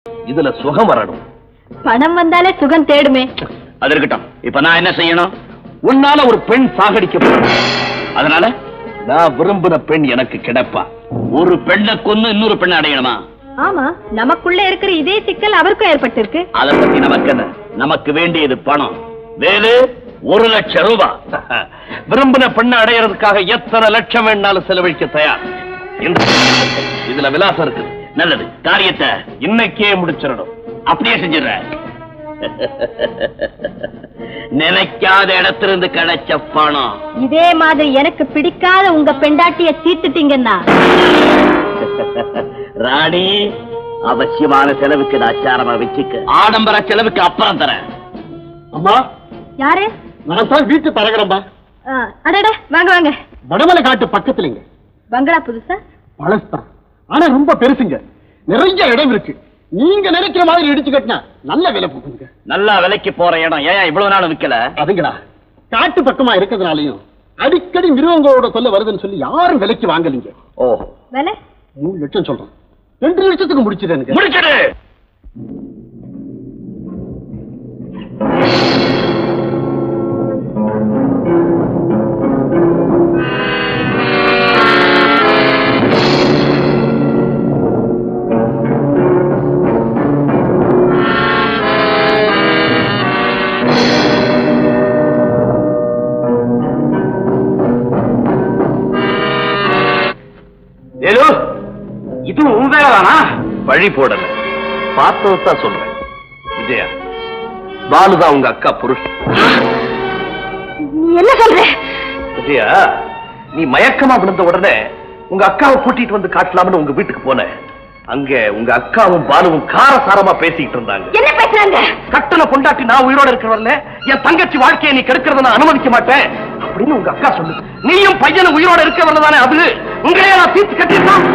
இதுல சுகம் வரணும். பணம் வந்தாலே சுகம் தேடுமே. அது இருக்கட்டும். இப்ப நான் என்ன செய்யணும்? உன்னால ஒரு பெண் சாகடிக்கப்படும். அதனால நான் விரும்பின பெண் எனக்கு கிடைப்பா. ஒரு பெண்ணை கொன்னு இன்னொரு பெண்ணை அடையணுமா? ஆமா, நமக்குள்ள இருக்கிற இதே சிக்கல் அவருக்கும் ஏற்பட்டிருக்கு. அதை பத்தி நமக்கு என்ன? நமக்கு வேண்டியது பணம். வேலு 1 லட்சம் ரூபாய். விரும்பின பெண்ணை அடையறதுக்காக எத்தனை லட்சம் வேணாலும் செலவழிக்க தயார். இதுல விலாசம் இருக்கு. நல்லது, காரியத்தை இன்னைக்கே முடிச்சிடணும். அப்படியே செஞ்சிடற. நினைக்காத இடத்திலிருந்து கிடைச்ச பணம். இதே மாதிரி எனக்கு பிடிக்காத உங்க பெண்டாட்டிய தீர்த்துட்டீங்கன்னா ராணி, அவசியமான செலவுக்கு அச்சாரமா வச்சுக்க. ஆடம்பர செலவுக்கு அப்புறம் தரேன். அம்மா, யாரு? நான் தான் வீட்டு தரகிறேன்பா. அடட, வாங்க வாங்க. வடமலை காட்டு பக்கத்துலங்க. பங்களா புதுசா? பழசுதான், ஆனா ரொம்ப பெருசுங்க. நிறைய இடம் இருக்கு. நீங்க நினைக்கிற மாதிரி இடிச்சு கட்டினா நல்ல விலை போகுங்க. நல்ல விலைக்கு போற இடம் ஏன் இவ்வளவு நாள் விக்கல? அதுங்களா, காட்டு பக்கமா இருக்கிறதுனாலையும் அடிக்கடி மிருகங்களோட சொல்ல வருதுன்னு சொல்லி யாரும் விலைக்கு வாங்கலீங்க. ஓ, விலை 3 லட்சம் சொல்றேன். 2 லட்சத்துக்கு முடிச்சிடுங்க. முடிச்சிடு. இது உன் வேலைதானா? வழி போடல, பார்த்ததான் சொல்றேன். விஜயா, பாலுதான் உங்க அக்கா புருஷன். நீ என்ன சொல்ற? விஜயா, நீ மயக்கமா விழுந்த உடனே உங்க அக்காவை கூட்டிட்டு வந்து காட்டலாம்னு உங்க வீட்டுக்கு போன. அங்க உங்க அக்காவும் பாலுவும் காரசாரமா பேசிக்கிட்டு இருந்தாங்க. என்ன பேசுறாங்க? கட்டளை கொண்டாட்டி நான் உயிரோட இருக்கிறவல்ல, என் தங்கச்சி வாழ்க்கையை நீ கெடுக்கிறத நான் அனுமதிக்க மாட்டேன் அப்படின்னு உங்க அக்கா சொல்லு. நீயும் பையனும் உயிரோட இருக்கிறவல்ல தானே? அது உங்களையே நான் தீர்த்து கட்டிருக்கான்.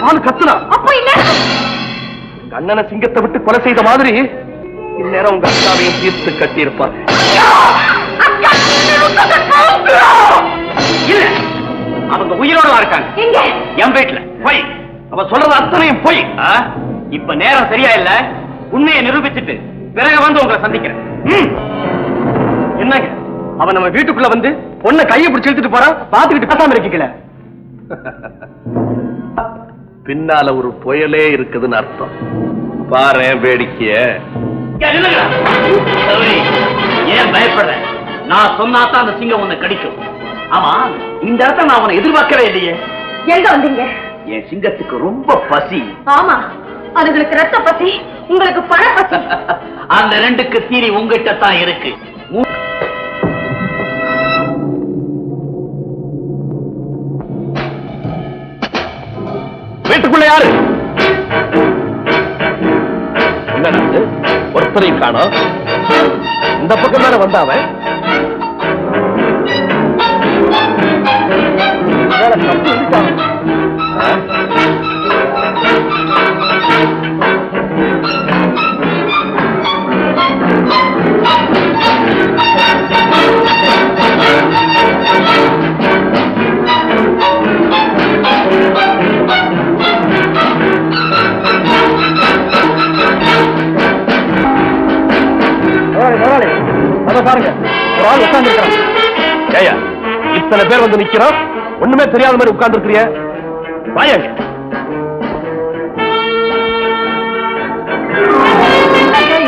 பாலு கத்துனா. அப்ப இல்ல, உங்க அண்ணனை சிங்கத்தை விட்டு கொலை செய்த மாதிரி இந்நேரம் உங்க அக்காவையும் தீர்த்து கட்டியிருப்பான். இல்ல, அவங்க உயிரோட இருக்காங்க. என் வீட்டுல போய் அவ சொல்றது அத்தனையும் போய். இப்ப நேரம் சரியா இல்ல, உண்மையை நிரூபிச்சுட்டு பிறகு வந்து உங்களை சந்திக்கிறேன். என்னங்க, அவன் நம்ம வீட்டுக்குள்ள வந்து பொண்ணை கையை பிடிச்சு இழுத்துட்டு போறான். பாத்துக்கிட்டு பேசாம இருக்கீங்கள. பின்னால ஒரு புயலே இருக்குதுன்னு அர்த்தம். பாரு வேடிக்கைய. ஏன் பயப்படுற? நான் சொன்னாதான் அந்த சிங்கம் உன்னை கடிக்கும். ஆமா, இந்த இடத்த நான் உன்னை எதிர்பார்க்கவே இல்லையே. எங்க வந்தீங்க? என் சிங்கத்துக்கு ரொம்ப பசி. ஆமா, அதுங்களுக்கு ரத்த பசி, உங்களுக்கு பண பசி. அந்த ரெண்டுக்கு தீனி உங்ககிட்ட தான் இருக்கு. வீட்டுக்குள்ள யாரு? ஒருத்தரை காணோம். இந்த பக்கம் தானே வந்தாவன். பாருங்க, ஒரு ஆள் உட்கார்ந்து இருக்கிறான். ஏயா, இத்தனை பேர் வந்து நிக்கிறோம், ஒண்ணுமே தெரியாத மாதிரி உட்கார்ந்து இருக்கிறிய. வாயாங்க.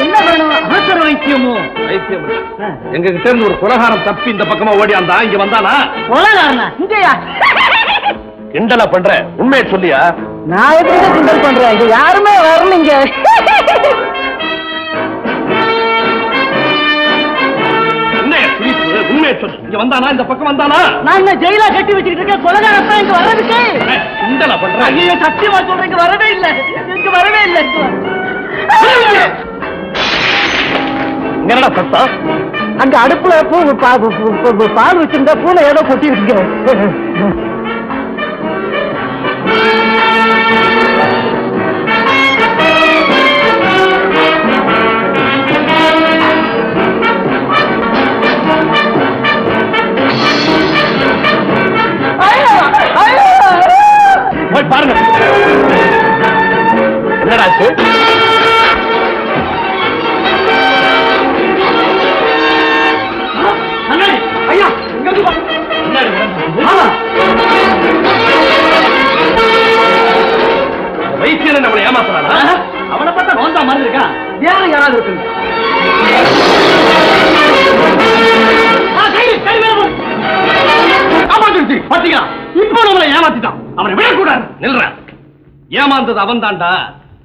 என்ன வேணும்? அவசர வைத்தியமோ? வைத்தியம் எங்க கிட்ட இருந்து ஒரு கொலகாரம் தப்பி இந்த பக்கமா ஓடியாந்தா. இங்க வந்தானா? கொலகாரனா? இங்கயா? கிண்டலா பண்ற? உண்மையை சொல்லியா? நான் எப்படி கிண்டல் பண்றேன்? இங்க யாருமே வரலீங்க. உண்மையை சொல்லு. இங்க வந்தானா? இந்த பக்கம் வந்தானா? நான் என்ன ஜெயிலா கட்டி வச்சுக்கிட்டு இருக்கேன்? கொலகாரன் இங்க வரதுக்கு கிண்டலா பண்ற? ஐயோ, சத்தியமா சொல்றேன், இங்க வரவே இல்லை. இங்க வரவே இல்லை. என்னடா சத்தம்? அங்க அடுப்புல பால் வச்சிருந்தா பூனை ஏதோ கொட்டி இருக்கு. பாருங்க, என்னடா வேற யாராவது இருக்குங்க. இப்போ நம்மளை ஏமாத்திட்டான். அவனை விடக்கூடாது. நில்றான். ஏமாந்தது அவன் தான்டா.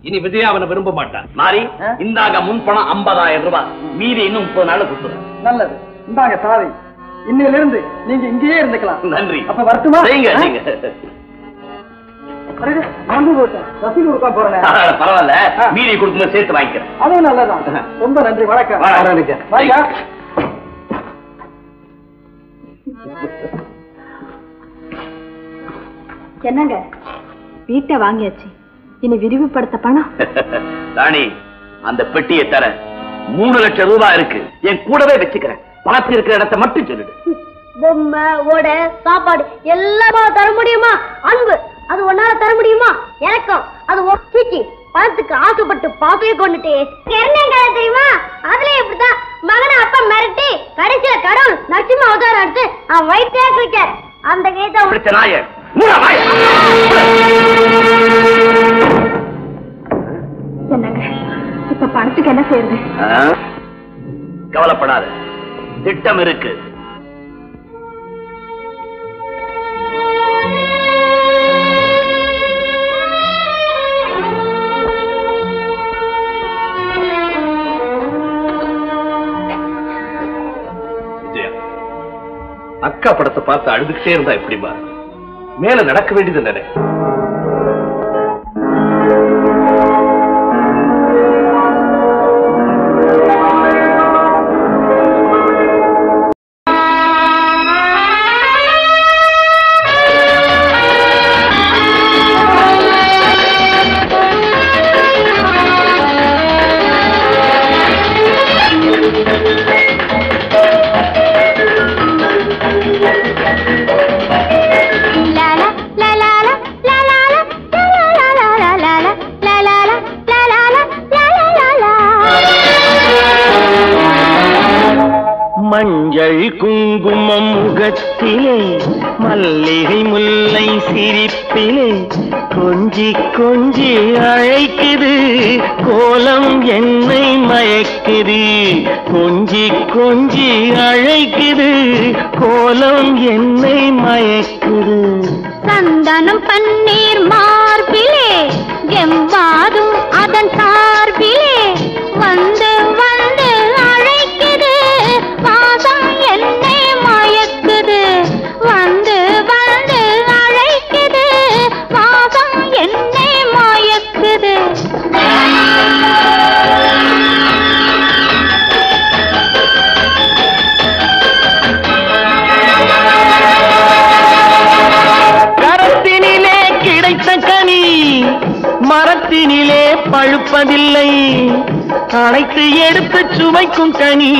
இனி விஜயா அவனை விரும்ப மாட்டான். மாறி இந்தாங்க முன் பணம் 50,000 ரூபாய். மீதி இன்னும் 30 நாள் கொடுத்துறேன். நல்லது. இந்தாங்க சாவி. இன்னிலிருந்து நீங்க இங்கேயே இருந்துக்கலாம். நன்றி. அப்ப வரட்டுமா? நீங்க நீங்க பரவாயில்ல. மீதி கொடுத்து சேர்த்து வாங்கிக்கிறேன். அதுவும் நல்லதான். ரொம்ப நன்றி. வணக்கம். என்னங்க வீட்டை வாங்கியாச்சு. இனி விரிவுபடுத்த பணம். ராணி, அந்த பெட்டியை தர 3 லட்சம் ரூபாய் இருக்கு. என் கூடவே வச்சுக்கிறேன். பணத்தில் இருக்கிற இடத்தை மட்டும் சொல்லிடு. பொம்மை, ஓடை, சாப்பாடு எல்லாமா தர முடியுமா? அன்பு அது ஒன்னால தர முடியுமா? எனக்கும் அது சீச்சி. பணத்துக்கு ஆசைப்பட்டு பாப்பையை கொண்டுட்டே தெரியுமா? அதுல இப்படிதான் மகனை அப்பா மிரட்டி கடைசியில கடவுள் நட்சுமா அவதாரம் எடுத்து அவன் வயிற்றே குளிச்சார். அந்த கேட்ட நாய என்னங்க இப்ப பணத்துக்கு என்ன செய்யுது? கவலைப்படாத, திட்டம் இருக்கு. அக்கா படத்தை பார்த்து அழுதுகிட்டே இருந்தா எப்படிமா? மேல நடக்க வேண்டியது நினை. மஞ்சள் குங்குமம் முகத்திலே மல்லிகை முல்லை சிரிப்பிலே கொஞ்சி கொஞ்சி அழைக்குது கோலம் என்னை மயக்குது. கொஞ்சி கொஞ்சி அழைக்குது கோலம் என்னை மயக்குது. சந்தனம் பன்னீர் மார்பிலே எம்பாதும் அதன் சார்பிலே வந்து வந்து அழைக்குது வாசம் என்னை மயக்குது. வந்து வந்து அழைக்குது வாசம் என்னை மயக்குது. கரத்தினிலே கிடைத்த கனி மரத்தினிலே பழுப்பதில்லை. அனைத்து எடுத்து சுவைக்கும் கனி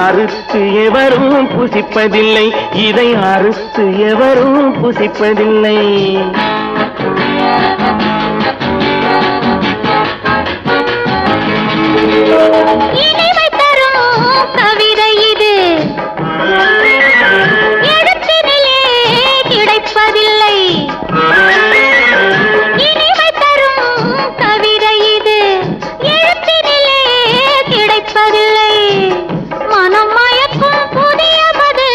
அறுத்து எவரும் புசிப்பதில்லை. இதை அறுத்து எவரும் புசிப்பதில்லை. இனிமை தரும் கவிதை இது எழுத்தினிலே கிடைப்பதில்லை. இனிமை தரும் கவிதை இது எழுத்தினிலே கிடைப்பதில்லை. மனம் மயக்கும் புதியவது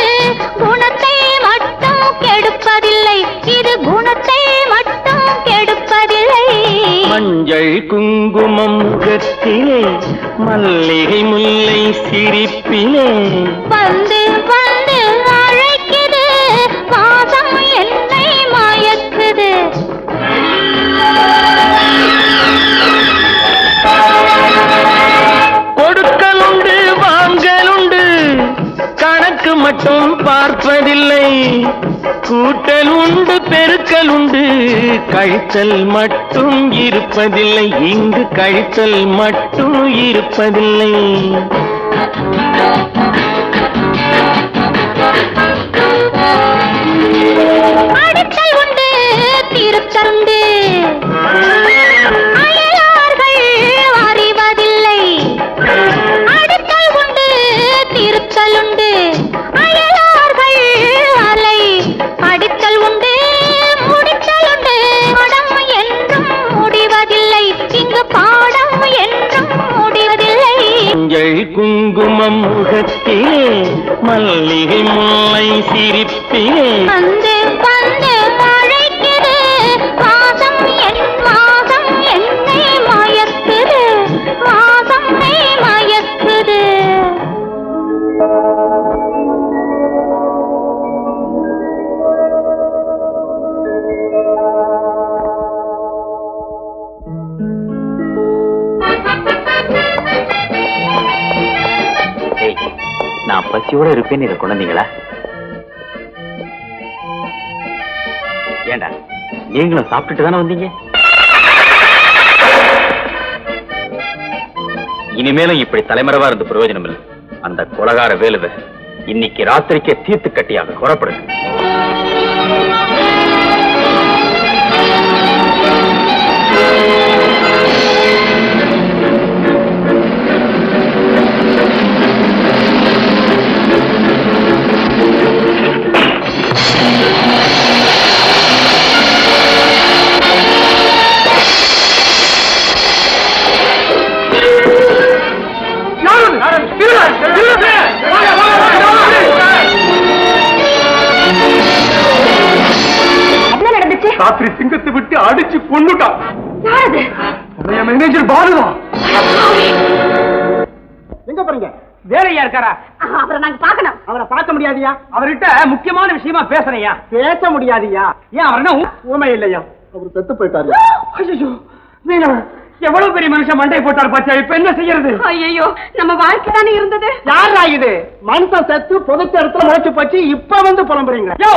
குணத்தை மட்டும் கெடுப்பதில்லை. இது குணத்தை மட்டும் கெடுப்பதில்லை. மஞ்சள் குங்குமம் முகத்திலே மல்லிகை முல்லை சிரிப்பிலே வந்து வந்து அழைக்குது வாசம் என்னை மயக்குது. கொடுக்கலுண்டு வாங்கலுண்டு கணக்கு மட்டும் பார்ப்பதில்லை. கூட்டல் உண்டு பெருக்கல் உண்டு கழித்தல் மட்டும் இருப்பதில்லை. இங்கு கழித்தல் மட்டும் இருப்பதில்லை. அடித்தல் உண்டு திருத்தருண்டு அயலார்கள் அறிவதில்லை. அடித்தல் உண்டு திருத்தல் உண்டு அயலார்கள் அலை. அடித்தல் உண்டு முடித்தல் உண்டு பாடம் என்றும் முடிவதில்லை. இங்கு பாடம் என்றும் முடிவதில்லை. மல்லிகை முல்லை சிரிப்பிலே வந்து வந்து அழைக்குது வாசம் என் வாசம் என்னை மயக்குது வாசம் மயக்குது நான் பசியோட இருப்பேன்னு இதை கொண்டீங்களா? ஏண்டா நீங்களும் சாப்பிட்டுட்டு தானே வந்தீங்க? இனிமேலும் இப்படி தலைமறைவா இருந்து பிரயோஜனம் இல்லை. அந்த கொலகார வேலுவை இன்னைக்கு ராத்திரிக்கே தீர்த்து கட்டியாக புறப்படுங்க. ராத்திரி சிங்கத்தை விட்டு அடிச்சு கொன்னுட்டான். மேனேஜர் பாலுதான். எங்க போறீங்க? வேலையா இருக்காரா? அப்புறம் நாங்க பாக்கணும். அவரை பார்க்க முடியாதியா? அவர்கிட்ட முக்கியமான விஷயமா பேசுறையா. பேச முடியாதியா? ஏன் அவர் என்ன ஊமை இல்லையா? அவர் செத்து போயிட்டாரு. ஐயோ எவ்வளவு பெரிய மனுஷன் மண்டை போட்டார் பாத்தியா? இப்ப என்ன செய்யறது? ஐயோ நம்ம வாழ்க்கை தானே இருந்தது. யாரா இது? மனுஷன் செத்து புதைச்ச இடத்துல முளைச்சு போச்சு, இப்ப வந்து புலம்புறீங்க? யோ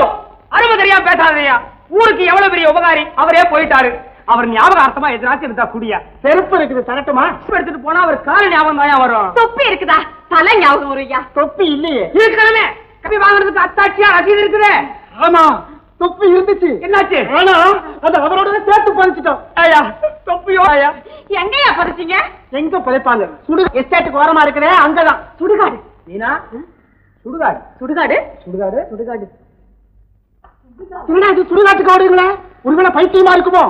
அருமை தெரியாம பேசாதயா. ஊருக்கு எவ்வளவு பெரிய உபகாரி, அவரே போயிட்டாரு. அவர் ஞாபகார்த்தமா எதிராச்சும் இருந்தா குடியா. செருப்பு இருக்குது தரட்டுமா? எடுத்துட்டு போனா அவர் கால ஞாபகம் தான் வரும். தொப்பி இருக்குதா? தலை ஞாபகம் வருயா? தொப்பி இல்லையே. இருக்கணுமே. கப்பி வாங்குறதுக்கு அத்தாட்சியா ரசீது இருக்குது. ஆமா தொப்பி இருந்துச்சு. என்னாச்சு? ஆனா அது அவரோட சேர்த்து பதிச்சிட்டோம். ஐயா தொப்பியோ ஐயா எங்கயா பறிச்சீங்க? எங்க புதைப்பாங்க? சுடு எஸ்டேட்டுக்கு ஓரமா இருக்குதே அங்கதான். சுடுகாடு. நீனா சுடுகாடு சுடுகாடு சுடுகாடு சுடுகாடு சுடுகாடு சுடுகாட்டுக்கு ஓடுங்களா? ஒருவேளை பைத்தியமா இருக்குமோ?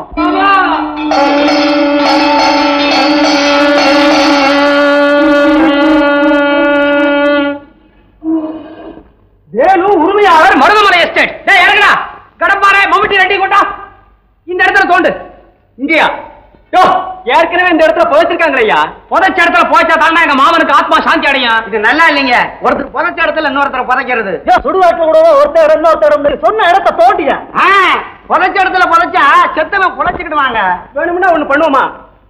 வேலு உரிமையாளர் மருதமலை எஸ்டேட். டேய் இறங்குடா. கடப்பாறை மம்முட்டி ரெட்டி கொண்டா. இந்த இடத்துல தோண்டு. இங்கயா? யோ ஏற்கனவே இந்த இடத்துல புதைச்சிருக்காங்க ஐயா. புதைச்ச இடத்துல போச்சா தானே எங்க மாமனுக்கு ஆத்மா சாந்தி அடையும். இது நல்லா இல்லைங்க. ஒருத்தர் புதைச்ச இடத்துல இன்னொருத்தர் புதைக்கிறது. சுடுகாட்டுல கூட ஒருத்தர் இன்னொருத்தர் சொன்ன இடத்த தோண்டியா? புதைச்ச இடத்துல புதைச்சா செத்தவன் புழைச்சுக்கிடுவாங்க. வேணும்னா ஒண்ணு பண்ணுவோமா?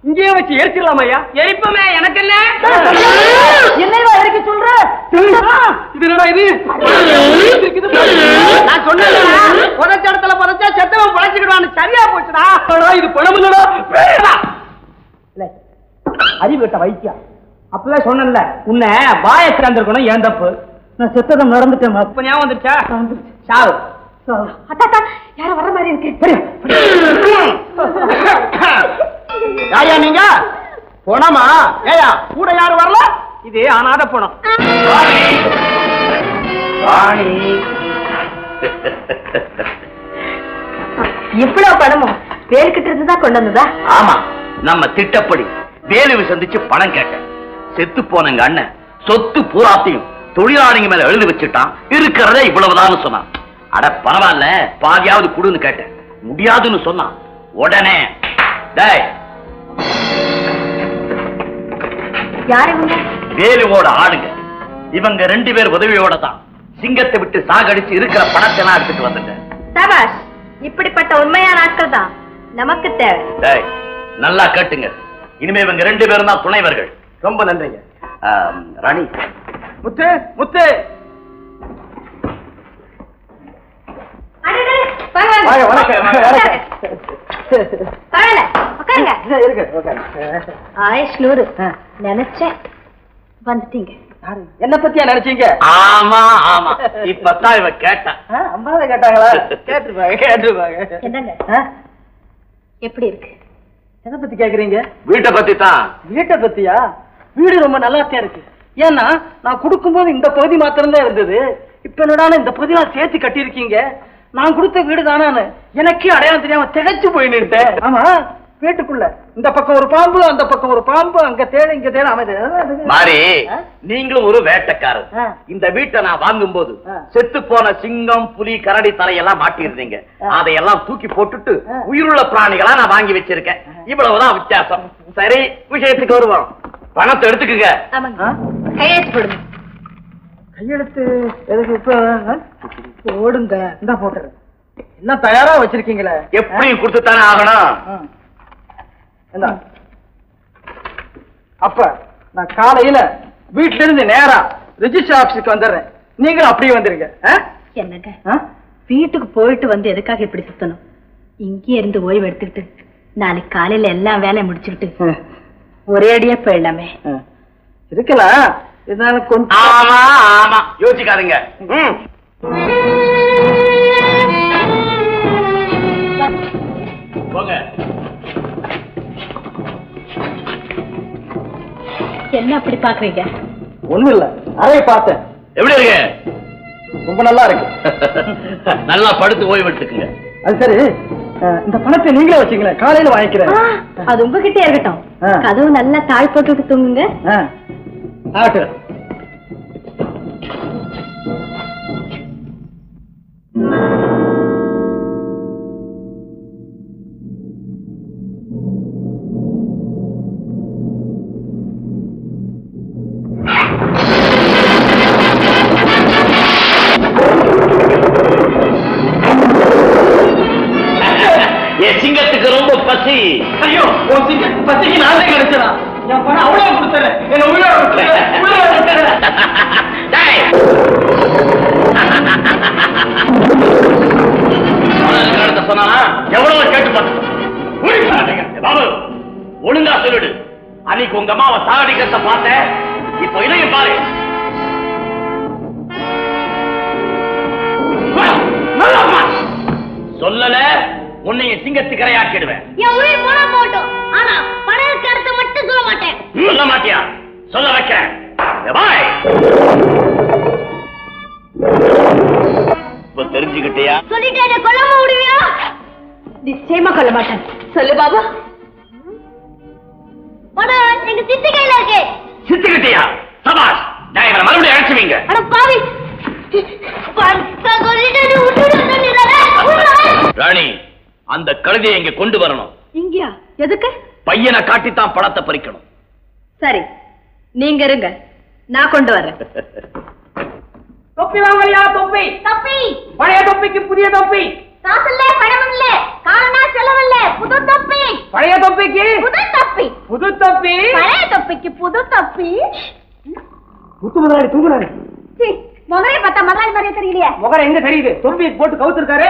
இங்கேயே வச்சு எரிச்சிடலாமா ஐயா? எரிப்பமே. எனக்கு என்ன என்னவா இருக்கு சொல்ற? இது என்னடா இது? நான் சொன்னேன் புதைச்ச இடத்துல புதைச்சா செத்தவன் புழைச்சுக்கிடுவான்னு. சரியா போச்சுடா. இது பணம் இல்லடா. அறிவு கட்ட வைத்தியா? அப்பவே சொன்னேன்ல உன்னை வாய திறந்திருக்கணும். ஏன் தப்பு? நான் செத்ததை மறந்துட்டேன். அப்ப ஞாபகம் வந்துருச்சா? சாவு. அத்தாத்தா யாரும் வர மாதிரி இருக்கு. யாயா நீங்க? போனமா? ஏயா கூட யாரும் வரல? இது அனாத பணம். இவ்வளவு பணமும் வேலுக்கிட்ட இருந்துதான் கொண்டு வந்ததா? ஆமா, நம்ம திட்டப்படி வேலுவை சந்திச்சு பணம் கேட்டேன். செத்து போன எங்க அண்ணன் சொத்து பூராத்தையும் தொழிலாளிங்க மேல எழுதி வச்சுட்டான். இருக்கிறதே இவ்வளவுதான் சொன்னான். அட பரவாயில்ல பாதியாவது குடுன்னு கேட்டேன். முடியாதுன்னு சொன்னான். உடனே டேய் யார் இவங்க? வேலுவோட ஆளுங்க. இவங்க 2 பேர் உதவியோட தான் சிங்கத்தை விட்டு சாகடிச்சு இருக்கிற பணத்தை எல்லாம் எடுத்துட்டு வந்துட்டேன். சபாஷ், இப்படிப்பட்ட உண்மையான ஆட்கள் தான் நமக்கு தேவை. டேய் நல்லா கேட்டுங்க. இனிமே இவங்க 2 பேரும் தான் துணைவர்கள். ரொம்ப நன்றிங்க. ராணி முத்து முத்து நினைச்சேன் வந்துட்டீங்க. என்ன பத்தியா நினைச்சீங்க? ஆமா ஆமா இப்பதான் இவ கேட்டா. அம்மாவை கேட்டாங்களா? கேட்டுருப்பாங்க கேட்டுருப்பாங்க. என்னங்க எப்படி இருக்கு? எதை பத்தி கேக்குறீங்க? வீட்டை பத்தி தான். வீட்டை பத்தியா? வீடு ரொம்ப நல்லாத்தான் இருக்கு. ஏன்னா நான் கொடுக்கும்போது இந்த பகுதி மாத்திரம் தான் இருந்தது. இப்ப என்னடான இந்த பகுதியெல்லாம் சேர்த்து கட்டியிருக்கீங்க. நான் கொடுத்த வீடு தானே. எனக்கே அடையாளம் தெரியாம திகைச்சு போய் நின்ட்டேன். ஆமா வீட்டுக்குள்ள இந்த பக்கம் ஒரு பாம்பு, அந்த பக்கம் ஒரு பாம்பு, அங்க தேடு இங்க தேடு அமைது. மாறி, நீங்களும் ஒரு வேட்டைக்காரர். இந்த வீட்டை நான் வாங்கும் போது செத்து போன சிங்கம், புலி, கரடி தலையெல்லாம் மாட்டிருந்தீங்க. அதையெல்லாம் தூக்கி போட்டுட்டு உயிருள்ள பிராணிகளா நான் வாங்கி வச்சிருக்கேன். இவ்வளவுதான் வித்தியாசம். சரி, விஷயத்துக்கு வருவோம். பணத்தை எடுத்துக்குங்க. கையெழுத்து போடுங்க. கையெழுத்து எதுக்கு இப்ப? ஓடுங்க, இந்த போட்டுறேன். என்ன தயாரா வச்சிருக்கீங்களே? எப்படியும் கொடுத்துத்தானே ஆகணும். அப்ப நான் காலையில வீட்டுல இருந்து நேரா ரெஜிஸ்டர் ஆபீஸுக்கு வந்துடுறேன். நீங்களும் அப்படியே வந்துருங்க. என்னங்க வீட்டுக்கு போயிட்டு வந்து எதுக்காக இப்படி சுத்தணும்? இங்கே இருந்து ஓய்வு எடுத்துக்கிட்டு நாளைக்கு காலையில எல்லா வேலையும் முடிச்சுக்கிட்டு ஒரே அடியா போயிடலாமே. இருக்கலாம், இதனால கொஞ்சம். ஆமா ஆமா, யோசிக்காதீங்க. போங்க. என்ன அப்படி பாக்குறீங்க? ஒண்ணும் இல்ல, அறைய பார்த்தேன். எப்படி இருக்கு? ரொம்ப நல்லா இருக்கு. நல்லா படுத்து ஓய்வு எடுத்துக்குங்க. அது சரி, இந்த பணத்தை நீங்களே வச்சுங்களேன், காலையில வாங்கிக்கிறேன். அது உங்ககிட்ட இருக்கட்டும். கதவு நல்லா தாழ் போட்டுட்டு தூங்குங்க. ஆகட்டும். சிங்கத்துக்கு ரொம்ப பசி. ஐயோ, உன் சிங்கத்துக்கு பசிக்கு நானே கிடைச்சதா? என் பணம் அவ்வளவு கொடுத்துறேன். என்ன சொன்னா எவ்வளவு கேட்டு பார்த்து பாபு, ஒழுங்கா சொல்லிடு. அன்னைக்கு உங்க அம்மாவை சாகடிக்கிறத பார்த்தேன், இப்போ இதையும் பாரு. சொல்லல, உன்னைய சிங்கத்துக்கு இரையாக்கிடுவேன். என் உயிர் போனா போட்டோம், ஆனா பணம் கருத்தை மட்டும் சொல்ல மாட்டேன். சொல்ல மாட்டியா? சொல்ல வைக்கிறேன். இப்ப தெரிஞ்சுக்கிட்டியா? சொல்லிட்டு என்ன கொல்லாம முடியா? நிச்சயமா கொல்ல மாட்டேன். சொல்லு பாபா. பணம் எங்க சித்தி கையில இருக்கு. சித்துக்கிட்டியா? சபாஷ். நான் இவரை மறுபடியும் அழைச்சுவீங்க. அட பாவி, ராணி, அந்த கழுதையை இங்க கொண்டு வரணும். இங்கயா? எதுக்கு? பையனை காட்டித்தான் பணத்தை பறிக்கணும். சரி, நீங்க இருங்க, நான் கொண்டு வரேன். தொப்பி வாங்கலையா? தொப்பி தப்பி. பழைய தொப்பிக்கு புதிய தொப்பி. காசு இல்ல, பணம் இல்ல, காரணா செலவில்ல, புது தப்பி. பழைய தொப்பிக்கு புது தப்பி. புது தொப்பி. பழைய தொப்பிக்கு புது தப்பி. முத்து முதலாளி தூங்குறாரு. முதலே பார்த்தா முதலாளி மாதிரியே தெரியலையே. முகர எங்க தெரியுது? தொப்பி போட்டு கவுத்திருக்காரு.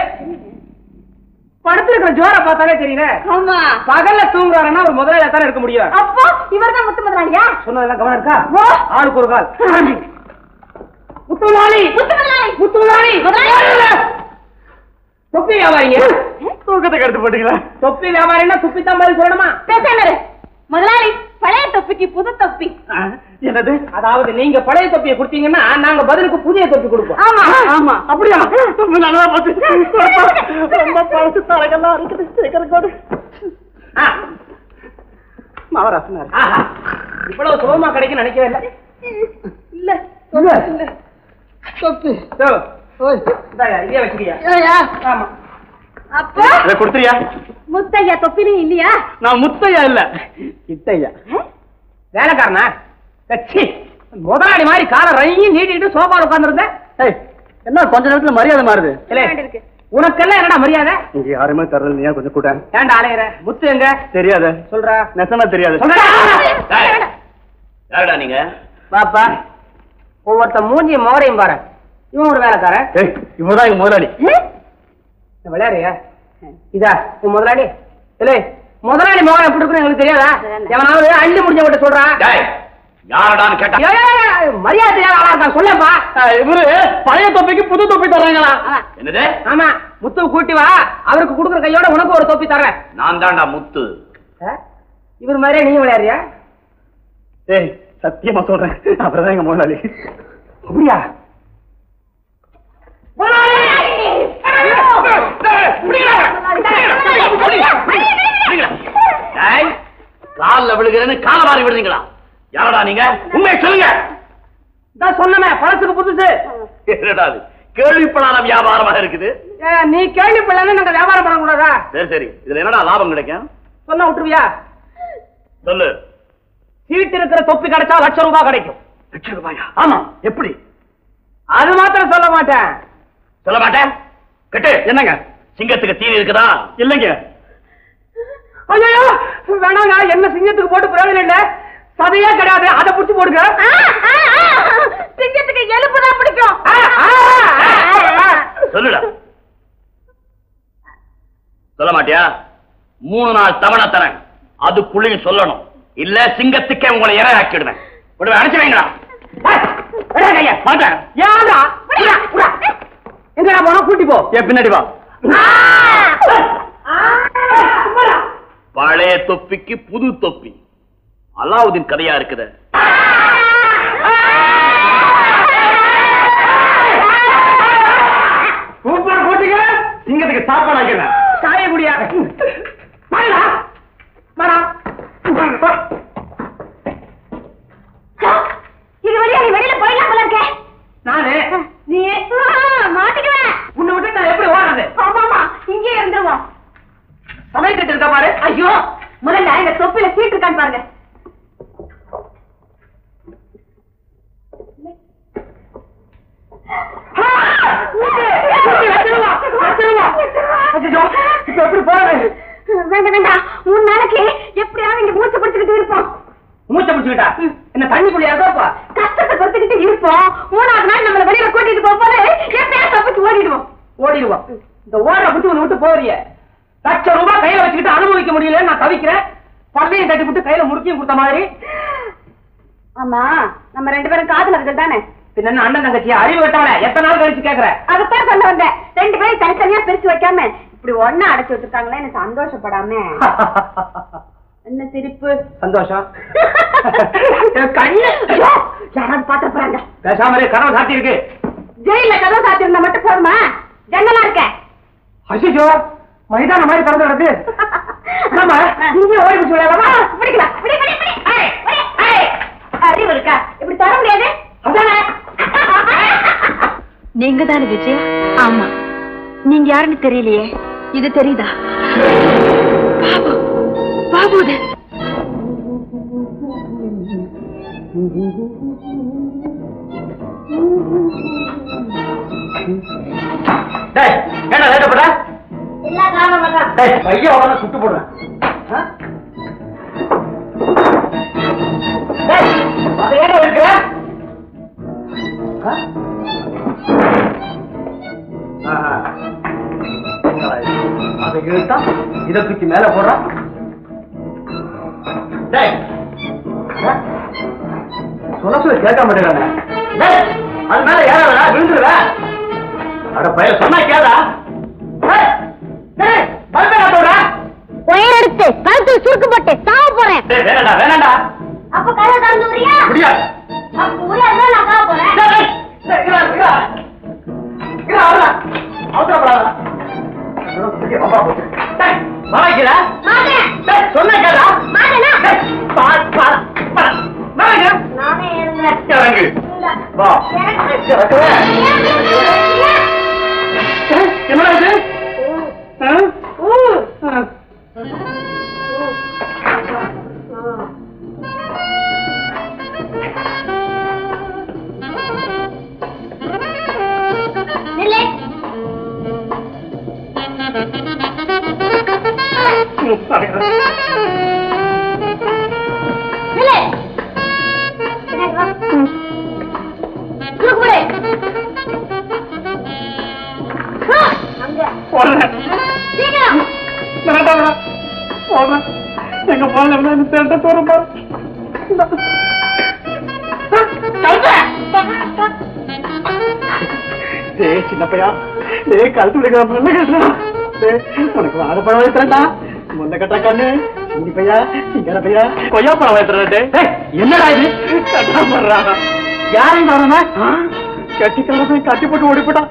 படுத்திருக்கிற ஜோர பார்த்தாலே தெரியல. ஆமா, பகல்ல தூங்குறாருன்னா ஒரு முதலாளியா தானே இருக்க முடியும். அப்போ இவர்தான் முத்து முதலாளியா? சொன்னதெல்லாம் கவனம் இருக்கா? ஆளுக்கு ஒரு கால். முத்து முதலாளி, முத்து முதலாளி, முத்து முதலாளி. முதலாளி. தொப்பி வியாபாரிங்க. தூக்கத்தை கெடுத்து போட்டீங்களா? தொப்பி வியாபாரின்னா துப்பி தான் பதில் சொல்லணுமா? பேசாம முதலாளி, பழைய தொப்பிக்கு புது தொப்பி. என்னது? அதாவது நீங்க பழைய தொப்பியை கொடுத்தீங்கன்னா நாங்க பதிலுக்கு புதிய தொப்பி கொடுப்போம். ஆமா ஆமா, அப்படியா? ரொம்ப நல்லா போச்சு. ரொம்ப பழசு தலைகள்லாம் இருக்குது. சீக்கிரம் கொடு. மகாராசனார் இவ்வளவு சுலபமா கிடைக்கும் நினைக்கவே இல்லை. இல்ல இல்ல தொப்பி. இதே வச்சுக்கியா? ஆமா. அப்போ இதை கொடுத்துறியா? முத்தையா தொப்பிலும் இல்லையா? நான் முத்தையா இல்ல, இத்தையா. வேலைக்காரனா? முதலாளி மாதிரி காரை ரயிலையும் நீட்டிட்டு சோபாவில் உட்கார்ந்து என்ன கொஞ்ச நேரத்துல மரியாதை மாறுது? இருக்கு. உனக்கெல்லாம் என்னடா மரியாதை? இங்க யாருமே தர்றது நீ கொஞ்சம் கூட. ஏன்டா அலையிற? முத்து எங்க? தெரியாத. சொல்றா. நெசமா தெரியாது. யாருடா நீங்க? பாப்பா, ஒவ்வொருத்த மூஞ்சியும் மோரையும் பாரு. இவன் ஒரு வேலைக்காரன். இவதான் எங்க முதலாளி. விளையாடுறியா? இதா உன் முதலாளி? இல்லை, முதலாளி மோகம் எப்படி இருக்குன்னு எங்களுக்கு தெரியாதா? எவனாவது அள்ளி முடிஞ்ச சொல்றான். யாரடான்னு கேட்டா மரியாதை ஆளா இருக்கான். சொல்லப்பா. இவரு பழைய தொப்பிக்கு புது தொப்பி தர்றாங்களா? என்னது? ஆமா, முத்து கூட்டி வா, அவருக்கு கொடுக்குற கையோட உனக்கு ஒரு தொப்பி தர்றேன். நான் தான்டா முத்து. இவர் மாதிரியே நீ விளையாடுறியா? ஏய், சத்தியமா சொல்றேன், அப்புறம்தான் எங்க முதலாளி. அப்படியா? காலில் விழுகிறேன்னு கால மாறி விடுறீங்களா? யாரடா நீங்க? உண்மையை சொல்லுங்க. நான் சொன்னமே பழத்துக்கு புதுசு. என்னடா அது கேள்விப்படாத வியாபாரமாக இருக்குது? நீ கேள்விப்படலன்னு நாங்க வியாபாரம் பண்ணக்கூடாதா? சரி சரி, இதுல என்னடா லாபம் கிடைக்கும்? சொன்னா விட்டுருவியா? சொல்லு. சீட்டு இருக்கிற தொப்பி கிடைச்சா ₹1,00,000 கிடைக்கும். ₹1,00,000? ஆமா. எப்படி? அது மாத்திரம் சொல்ல மாட்டேன். சொல்ல மாட்டேன்? கட்டு. என்னங்க சிங்கத்துக்கு தீனி இருக்குதா? இல்லைங்க. ஐயோ வேணாங்க, என்ன சிங்கத்துக்கு போட்டு பிரயோஜனம் இல்ல. சதையே கிடையாது, அதை புடிச்சு போடுங்க. சிங்கத்துக்கு எலும்பு தான் பிடிக்கும். சொல்லுடா. சொல்ல மாட்டியா? 3 நாள் தவணை தரேன், அதுக்குள்ளேயும் சொல்லணும். இல்ல சிங்கத்துக்கே உங்களை இறை ஆக்கிடுவேன். அனுப்பிச்சு வைங்களா? எங்கடா போனா கூட்டி போ. பின்னாடி வா. பழைய தொப்பிக்கு புது தொப்பி. அலாவுதீன் கதையா இருக்குது. சிங்கத்துக்கு சாப்பாடு ஆக்கிறேன். சாய முடியா இது வழியா நீ வெளியில போயிடலாம் போல இருக்கே. நானு நீ மாட்டிக்குவேன். உன்னை விட்டு நான் எப்படி ஓடுறது? ஆமாமா, இங்கே இருந்துருவோம். சமையல் கட்டு இருக்கா பாரு. ஐயோ, முதல்ல இந்த தொப்பில சீட்டு இருக்கான்னு பாருங்க. வேண்டாம், 3 நாளைக்கு எப்படியாவது இங்க மூச்சை பிடிச்சுக்கிட்டு இருப்போம். மூச்சை பிடிச்சுக்கிட்டா என்ன தண்ணிக்குள்ள இருக்கோப்பா? கஷ்டத்தை கொடுத்துக்கிட்டு இருப்போம். 3ஆவது நாள் நம்மள வெளியில கூட்டிட்டு போகும்போது எப்படியாவது தப்பிச்சு ஓடிடுவோம். இந்த ஓடுற புத்தி ஒண்ணு விட்டு போறிய. ₹1,00,000 கையில வச்சுக்கிட்டு அனுபவிக்க முடியல, நான் தவிக்கிறேன். பல்லையும் கட்டி விட்டு கையில முறுக்கியும் கொடுத்த மாதிரி. ஆமா, நம்ம 2 பேரும் காதலர்கள் தானே? பின்ன அண்ணன் தங்கச்சியா? அறிவு கட்டவன எத்தனை நாள் கழிச்சு கேக்குற? அதுதான் சொல்ல வந்தேன். 2 பேரும் தனித்தனியா பிரிச்சு வைக்காம இப்படி ஒன்னா அடைச்சு வச்சிருக்காங்களே, எனக்கு சந்தோஷப்படாம. என்ன சிரிப்பு? சந்தோஷம். கண்ணு யாராவது பாத்து போறாங்க. பேசாமலே கனவு சாத்தி இருக்கு. ஜெயில கதவு சாத்தி இருந்தா மட்டும் போதுமா? ஜன்னலா இருக்க. அசிஜோ மைதான மாதிரி திறந்து கிடக்கு. ஆமா, இங்கே ஓடி பிடிச்சு விளையாடலாமா? பிடிக்கலாம். அறிவு இருக்கா? இப்படி தர முடியாது. நீங்க தானே விஜய்? ஆமா. நீங்க யாருன்னு தெரியலையே. இது தெரியுதா? பாபு. பாபு. என்ன லேட்டப்பட? எல்லா காரணம் தான். பையன் உடனே சுட்டு போடுறேன். அது ஏன் இருக்கு? அதை இழுத்தா இதை தூக்கி மேல போடுறான். சொல்ல கேட்க மாட்டேங்கிறாங்க. அது மேல ஏறா விழுந்துருவ. அட பையன் சொன்னா கேடா. உயர் எடுத்து கழுத்து சுருக்கு போட்டு சாவ போறேன். வேணாண்டா வேணாண்டா. அப்ப கதை திறந்து வரியா? முடியாது. அப்ப முடியாது, நான் சாவ போறேன். சொன்ன கேடா. நானே எழுதுறேன். என்னடா இது? எங்க போன தேட்ட தோறும் பாரு. சின்ன பையா, கழுத்து விடுக்க உனக்கு வாழ பழம் வைத்தா முன்ன கட்டா கண்ணு. சின்ன பையா, சிங்கர பையா, கொய்யா பழம் வைத்தா. என்னடா இது? கட்டா யாரும் வரனா? கட்டிக்காரன் கட்டி போட்டு ஓடி போட்டான்.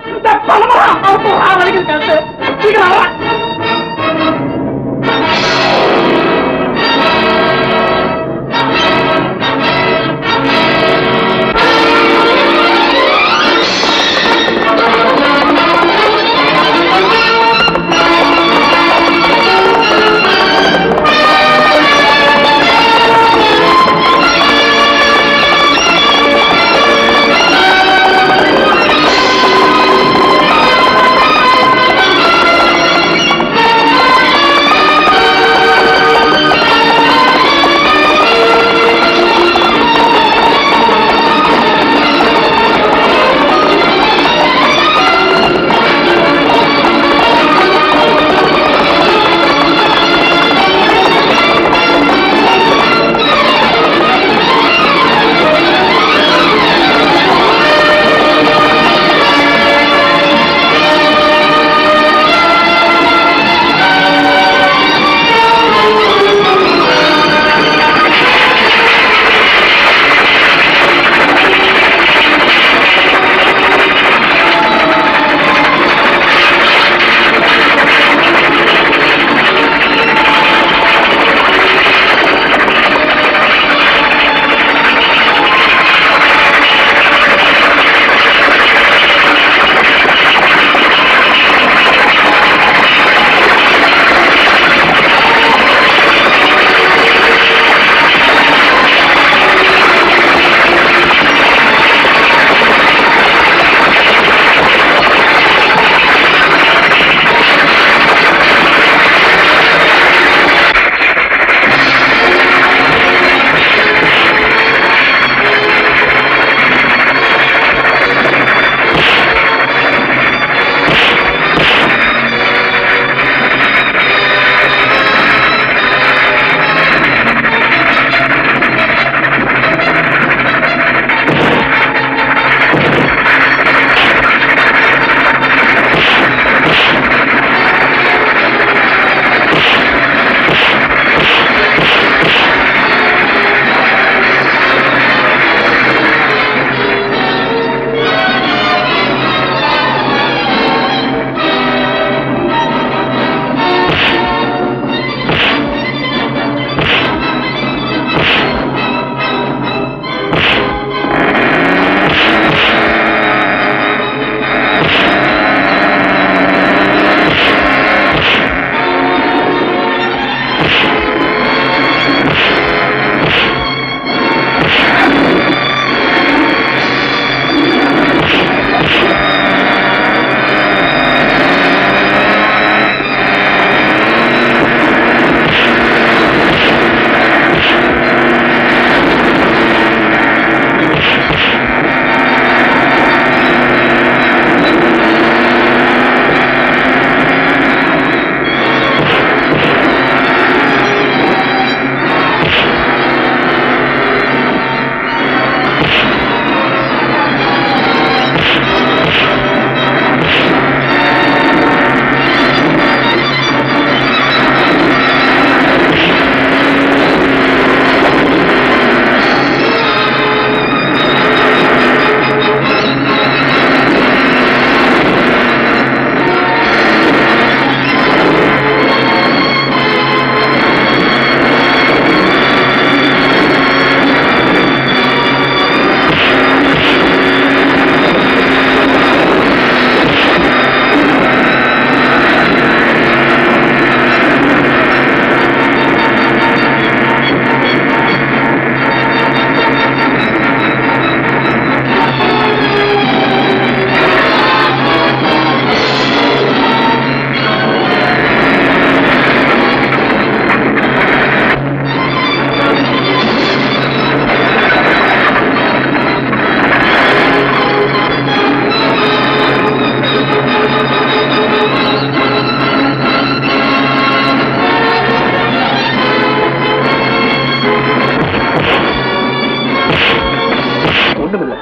ஒண்ணுமில்ல.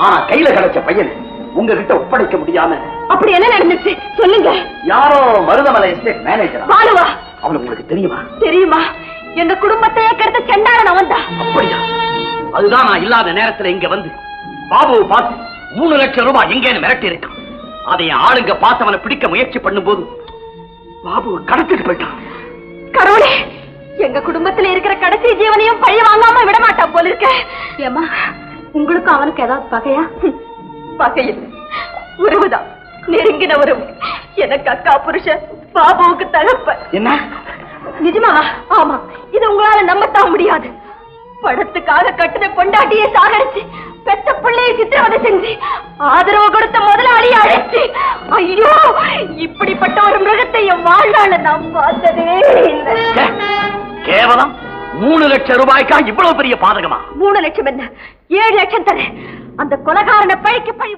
ஆனா கையில கிடைச்ச பையன் உங்ககிட்ட ஒப்படைக்க முடியாம. அப்படி என்ன நடந்துச்சு சொல்லுங்க. யாரோ மருதமலை எஸ்டேட் மேனேஜர். பாலுவா? அவனுக்கு உங்களுக்கு தெரியுமா? தெரியுமா? எங்க குடும்பத்தையே கெடுத்த செண்டாரன் அவன் தான். அப்படியா? அதுதான் நான் இல்லாத நேரத்துல இங்க வந்து பாபுவை பார்த்து 3 லட்சம் ரூபாய் எங்கேன்னு மிரட்டி இருக்கான். அதை என் ஆளுங்க பார்த்து அவனை பிடிக்க முயற்சி பண்ணும்போது பாபுவை கடத்திட்டு போயிட்டான். கடவுளே, எங்க குடும்பத்துல இருக்கிற கடைசி ஜீவனையும் பழி வாங்காம விட மாட்டான் போல இருக்க. ஏமா, உங்களுக்கும் அவனுக்கு ஏதாவது பகையா? பகையில் உறவுதான், நெருங்கின உறவு. எனக்கு அக்கா புருஷன், பாபுவுக்கு தகப்ப. என்ன நிஜமாவா? ஆமா, இது உங்களால நம்பத்தான் முடியாது. படத்துக்காக கட்டுன கொண்டாட்டியை சாகடிச்சு, பெத்த பிள்ளையை சித்திரவதை செஞ்சு, ஆதரவு கொடுத்த முதலாளியை அழைச்சு, ஐயோ, இப்படிப்பட்ட ஒரு மிருகத்தை என் வாழ்நாள நான் பார்த்ததே இல்லை. கேவலம் 3 லட்சம் ரூபாய்க்கா இவ்வளவு பெரிய பாதகமா? 3 லட்சம் என்ன, 7 லட்சம் தரேன். அந்த கொலைகாரனை பழிக்கு பழி